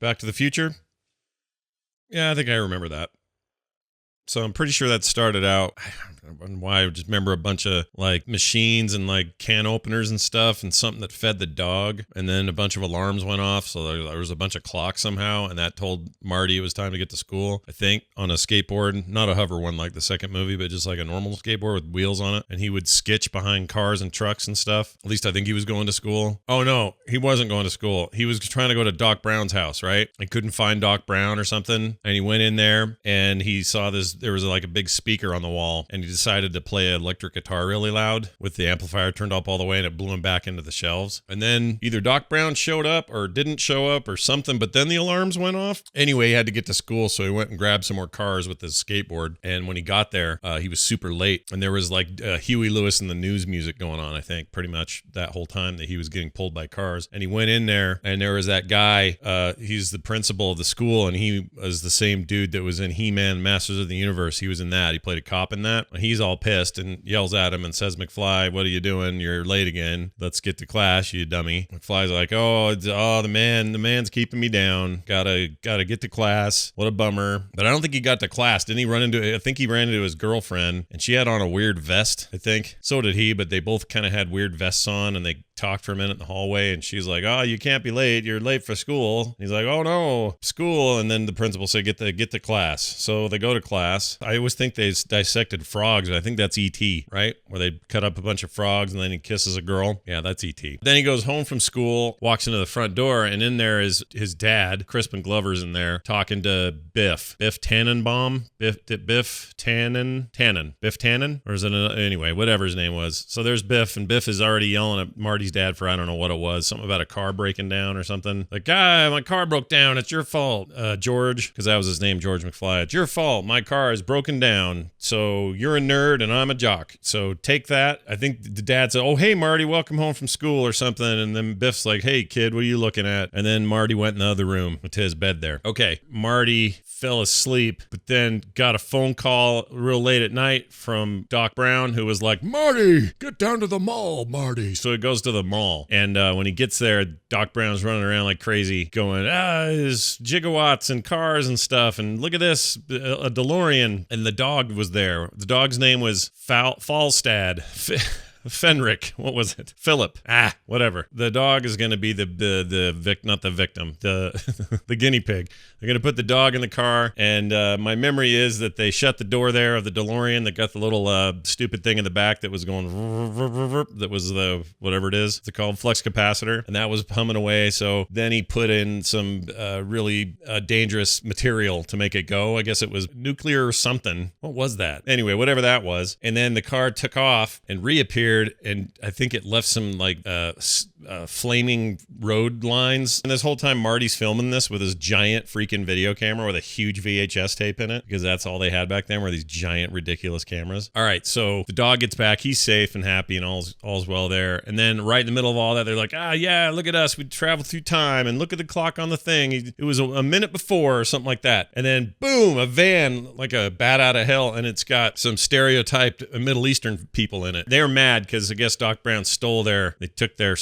Back to the Future? Yeah, I think I remember that. So I'm pretty sure that started out, I don't know why, I just remember a bunch of like machines and like can openers and stuff and something that fed the dog. And then a bunch of alarms went off. So there was a bunch of clocks somehow. And that told Marty it was time to get to school, I think, on a skateboard. Not a hover one like the second movie, but just like a normal skateboard with wheels on it. And he would skitch behind cars and trucks and stuff. At least I think he was going to school. Oh no, he wasn't going to school. He was trying to go to Doc Brown's house, right? He couldn't find Doc Brown or something. And he went in there and he saw this. There was like a big speaker on the wall, and he decided to play an electric guitar really loud with the amplifier turned up all the way, and it blew him back into the shelves. And then either Doc Brown showed up or didn't show up or something, but then the alarms went off. Anyway, he had to get to school, so he went and grabbed some more cars with his skateboard. And when he got there, he was super late, and there was like Huey Lewis and the News music going on, I think, pretty much that whole time that he was getting pulled by cars. And he went in there, and there was that guy, he's the principal of the school, and he was the same dude that was in He-Man Masters of the Universe. He was in that. He played a cop in that. He's all pissed and yells at him and says, McFly, what are you doing? You're late again. Let's get to class, you dummy. McFly's like, the man's keeping me down. Gotta get to class. What a bummer. But I don't think he got to class. Didn't he run into, I think he ran into his girlfriend, and she had on a weird vest, I think. So did he, but they both kind of had weird vests on, and they talked for a minute in the hallway, and she's like, you can't be late. You're late for school. He's like, oh no, school. And then the principal said, get to class. So they go to class. I always think they dissected frogs, but I think that's E.T., right? Where they cut up a bunch of frogs and then he kisses a girl. Yeah, that's E.T. Then he goes home from school, walks into the front door, and in there is his dad. Crispin Glover's in there talking to Biff. Biff Tannenbaum? Biff Tannen? Or is it anyway, whatever his name was. So there's Biff, and Biff is already yelling at Marty's dad for I don't know what it was. Something about a car breaking down or something. Like, my car broke down. It's your fault, George. Because that was his name, George McFly. It's your fault. My car is broken down. So you're a nerd and I'm a jock. So take that. I think the dad said, oh, hey, Marty, welcome home from school or something. And then Biff's like, hey, kid, what are you looking at? And then Marty went in the other room to his bed there. Okay, Marty fell asleep, but then got a phone call real late at night from Doc Brown, who was like, Marty, get down to the mall, Marty. So he goes to the mall. And when he gets there, Doc Brown's running around like crazy going, there's gigawatts and cars and stuff. And look at this, a DeLorean. And the dog was there. The dog's name was Falstad. Fenric, what was it? Philip. Whatever. The dog is going to be not the victim, the guinea pig. They're going to put the dog in the car, and my memory is that they shut the door there of the DeLorean that got the little stupid thing in the back that was going, that was the, whatever it is, it's called flux capacitor, and that was humming away. So then he put in some really dangerous material to make it go. I guess it was nuclear or something. What was that? Anyway, whatever that was. And then the car took off and reappeared, and I think it left some like flaming road lines. And this whole time Marty's filming this with his giant freaking video camera with a huge VHS tape in it, because that's all they had back then were these giant ridiculous cameras. All right, so the dog gets back, he's safe and happy and all's well there. And then right in the middle of all that, they're like, yeah, look at us, we traveled through time, and look at the clock on the thing, it was a minute before or something like that. And then boom, a van like a bat out of hell, and it's got some stereotyped Middle Eastern people in it. They're mad because I guess Doc Brown they took their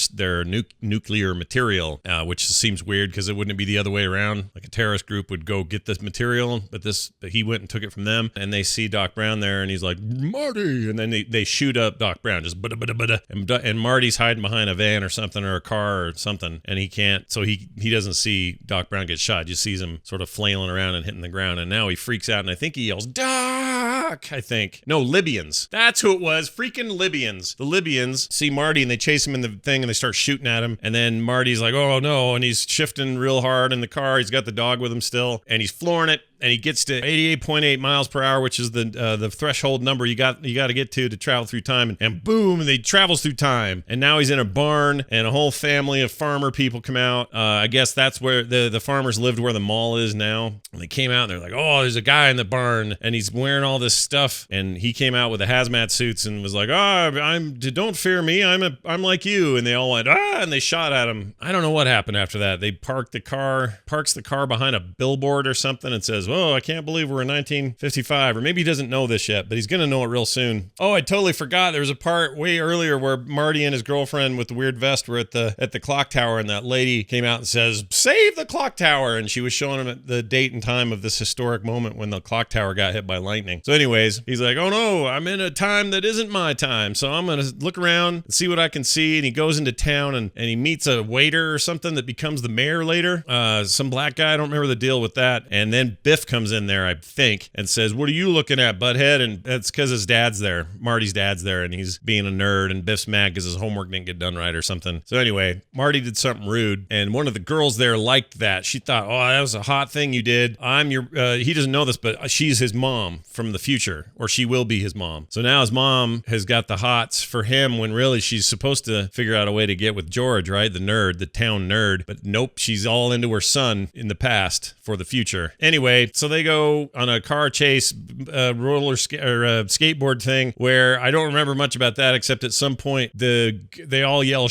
nuclear material, which seems weird because it wouldn't be the other way around. Like a terrorist group would go get this material, but he went and took it from them, and they see Doc Brown there, and he's like, Marty, and then they shoot up Doc Brown, just and Marty's hiding behind a van or something, or a car or something, and he can't, so he doesn't see Doc Brown get shot, just sees him sort of flailing around and hitting the ground, and now he freaks out, and I think he yells, Doc, I think. No, Libyans. That's who it was, freaking Libyans. The Libyans see Marty, and they chase him in the thing, and they start shooting at him, and then Marty's like, oh no, and he's shifting real hard in the car, he's got the dog with him still, and he's flooring it, and he gets to 88.8 miles per hour, which is the threshold number you got to get to travel through time, and boom, and he travels through time, and now he's in a barn, and a whole family of farmer people come out. I guess that's where the farmers lived, where the mall is now. And they came out, and they're like, oh, there's a guy in the barn, and he's wearing all this stuff, and he came out with the hazmat suits and was like, don't fear me, I'm like you, and they all went, and they shot at him. I don't know what happened after that. They parks the car behind a billboard or something and says, "Oh, I can't believe we're in 1955." Or maybe he doesn't know this yet, but he's going to know it real soon. Oh, I totally forgot. There was a part way earlier where Marty and his girlfriend with the weird vest were at the clock tower, and that lady came out and says, "Save the clock tower." And she was showing him the date and time of this historic moment when the clock tower got hit by lightning. So anyways, he's like, "Oh no, I'm in a time that isn't my time. So I'm going to look around and see what I can see." And he goes into town and he meets a waiter or something that becomes the mayor later. Some black guy. I don't remember the deal with that. And then Biff comes in there, I think, and says, "What are you looking at, butthead?" And that's because his dad's there. Marty's dad's there, and he's being a nerd, and Biff's mad because his homework didn't get done right or something. So anyway, Marty did something rude, and one of the girls there liked that. She thought, "Oh, that was a hot thing you did. He doesn't know this, but she's his mom from the future, or she will be his mom." So now his mom has got the hots for him when really she's supposed to figure out a way to get with George, right? The nerd, the town nerd. But nope, she's all into her son in the past for the future. Anyway, so they go on a car chase, skateboard thing where I don't remember much about that except at some point they all yell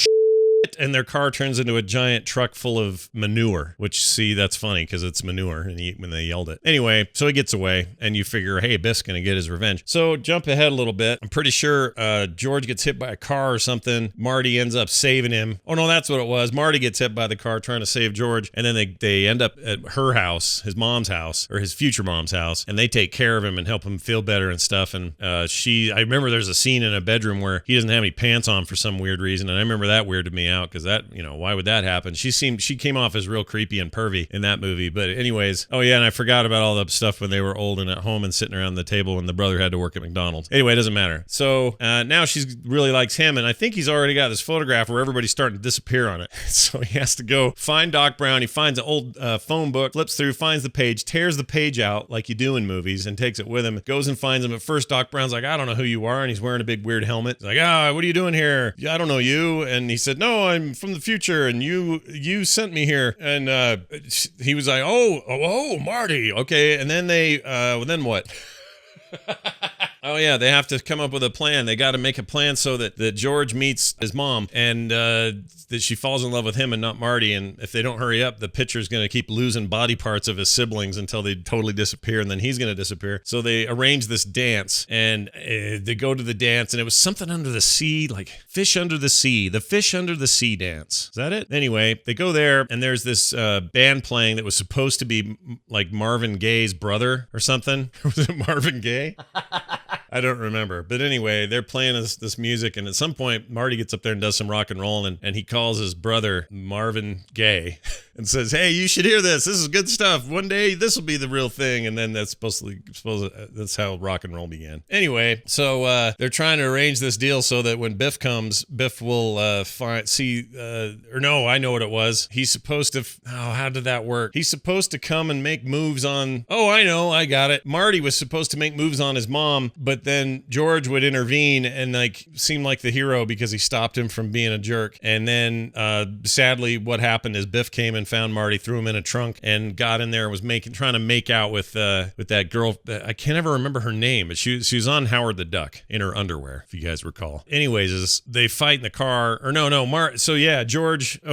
and their car turns into a giant truck full of manure, which, see, that's funny because it's manure when they yelled it. Anyway, so he gets away and you figure, hey, Biff's going to get his revenge. So jump ahead a little bit. I'm pretty sure George gets hit by a car or something. Marty ends up saving him. Oh, no, that's what it was. Marty gets hit by the car trying to save George. And then they end up at her house, his mom's house, or his future mom's house. And they take care of him and help him feel better and stuff. And I remember there's a scene in a bedroom where he doesn't have any pants on for some weird reason. And I remember that weirded me out because that, why would that happen? She came off as real creepy and pervy in that movie. But anyways, oh yeah, and I forgot about all the stuff when they were old and at home and sitting around the table when the brother had to work at McDonald's. Anyway, it doesn't matter. So now she really likes him, and I think he's already got this photograph where everybody's starting to disappear on it. So he has to go find Doc Brown. He finds an old phone book, flips through, finds the page, tears the page out like you do in movies, and takes it with him. Goes and finds him. At first, Doc Brown's like, "I don't know who you are," and he's wearing a big weird helmet. He's like, "What are you doing here?" "Yeah, I don't know you." And he said, "No, I'm from the future, and you sent me here." And he was like, oh, Marty, okay. And then then what? Oh yeah, they have to come up with a plan. They got to make a plan so that George meets his mom and that she falls in love with him and not Marty. And if they don't hurry up, the pitcher's going to keep losing body parts of his siblings until they totally disappear, and then he's going to disappear. So they arrange this dance, and they go to the dance, and it was something under the sea, like fish under the sea, the fish under the sea dance. Is that it? Anyway, they go there, and there's this band playing that was supposed to be like Marvin Gaye's brother or something. Was it Marvin Gaye? I don't remember. But anyway, they're playing this music, and at some point, Marty gets up there and does some rock and roll, and he calls his brother Marvin Gaye and says, "Hey, you should hear this. This is good stuff. One day, this will be the real thing." And then that's that's how rock and roll began. Anyway, so they're trying to arrange this deal so that when Biff comes, Biff will I know what it was. He's supposed to, how did that work? He's supposed to come and make moves on, I got it. Marty was supposed to make moves on his mom, but then George would intervene and seem like the hero because he stopped him from being a jerk. And then sadly, what happened is Biff came and found Marty, threw him in a trunk, and got in there and was trying to make out with that girl. I can't ever remember her name, but she was on Howard the Duck in her underwear, if you guys recall. Anyways, they fight in the car,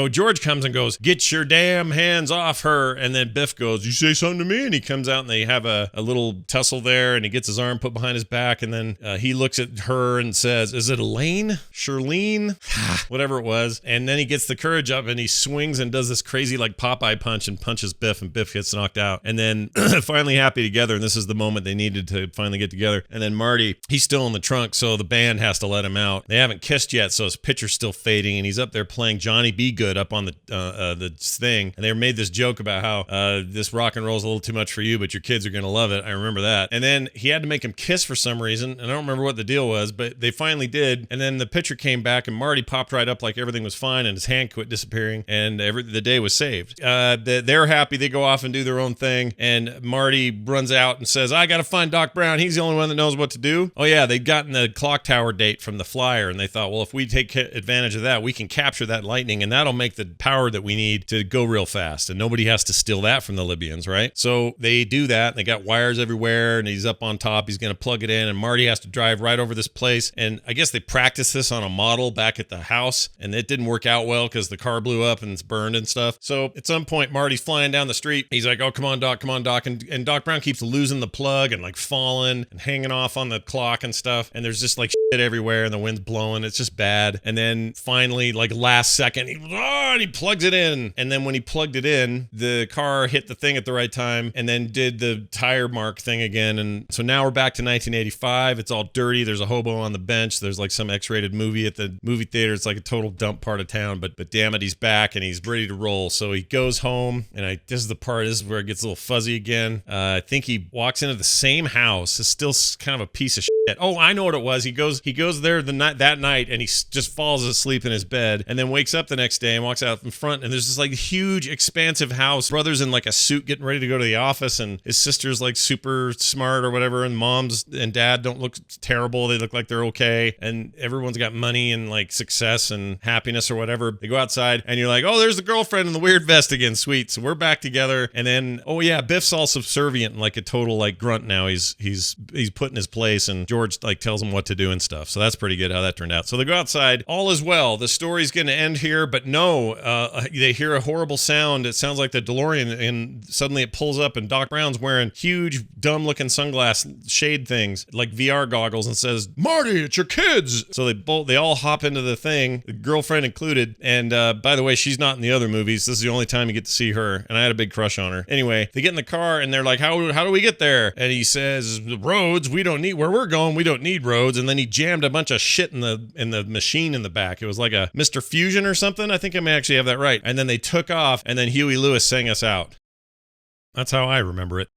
George comes and goes, "Get your damn hands off her." And then Biff goes, "You say something to me?" And he comes out and they have a little tussle there, and he gets his arm put behind his back, and then he looks at her and says, "Is it Elaine? Charlene?" Whatever it was. And then he gets the courage up and he swings and does this crazy like Popeye punch and punches Biff, and Biff gets knocked out. And then finally happy together, and this is the moment they needed to finally get together. And then Marty, he's still in the trunk, so the band has to let him out. They haven't kissed yet, so his picture's still fading, and he's up there playing Johnny B. Good up on the thing. And they made this joke about how this rock and roll is a little too much for you, but your kids are gonna love it. I remember that. And then he had to make him kiss for some reason, and I don't remember what the deal was, but they finally did. And then the picture came back, and Marty popped right up like everything was fine, and his hand quit disappearing, and the day was saved. They're happy. They go off and do their own thing, and Marty runs out and says, "I gotta find Doc Brown. He's the only one that knows what to do." Oh yeah, they'd gotten the clock tower date from the flyer, and they thought, well, if we take advantage of that, we can capture that lightning, and that'll make the power that we need to go real fast, and nobody has to steal that from the Libyans, right? So they do that, and they got wires everywhere, and he's up on top. He's gonna plug it in, and Marty has to drive right over this place, and I guess they practiced this on a model back at the house, and it didn't work out well because the car blew up and it's burned and stuff. So So at some point, Marty's flying down the street. He's like, oh, come on, Doc. And Doc Brown keeps losing the plug and like falling and hanging off on the clock and stuff. And there's just like shit everywhere and the wind's blowing. It's just bad. And then finally, like last second, he plugs it in. And then when he plugged it in, the car hit the thing at the right time and then did the tire mark thing again. And so now we're back to 1985. It's all dirty. There's a hobo on the bench. There's like some X-rated movie at the movie theater. It's like a total dump part of town. But damn it, he's back and he's ready to roll. So he goes home, and this is where it gets a little fuzzy again. I think he walks into the same house. It's still kind of a piece of shit. Oh, I know what it was. He goes there that night, and he just falls asleep in his bed, and then wakes up the next day and walks out in front, and there's this like huge, expansive house. Brother's in like a suit getting ready to go to the office, and his sister's like super smart or whatever, and mom's and dad don't look terrible. They look like they're okay, and everyone's got money and like success and happiness or whatever. They go outside, and you're like, oh, there's the girlfriend in the weird vest again. Sweet. So we're back together, and then, oh yeah, Biff's all subservient and like a total like grunt now. He's put in his place, and George like tells him what to do and stuff. So that's pretty good how that turned out. So they go outside. All is well. The story's going to end here, but no, they hear a horrible sound. It sounds like the DeLorean, and suddenly it pulls up, and Doc Brown's wearing huge, dumb-looking sunglass shade things, like VR goggles, and says, "Marty, it's your kids." So they all hop into the thing, the girlfriend included. And by the way, she's not in the other movies. This is the only time you get to see her, and I had a big crush on her. Anyway, they get in the car, and they're like, how do we get there? And he says, roads, we don't need, where we're going, we don't need roads. And then he jammed a bunch of shit in the machine in the back. It was like a Mr. Fusion or something. I think I may actually have that right. And then they took off, and then Huey Lewis sang us out. That's how I remember it.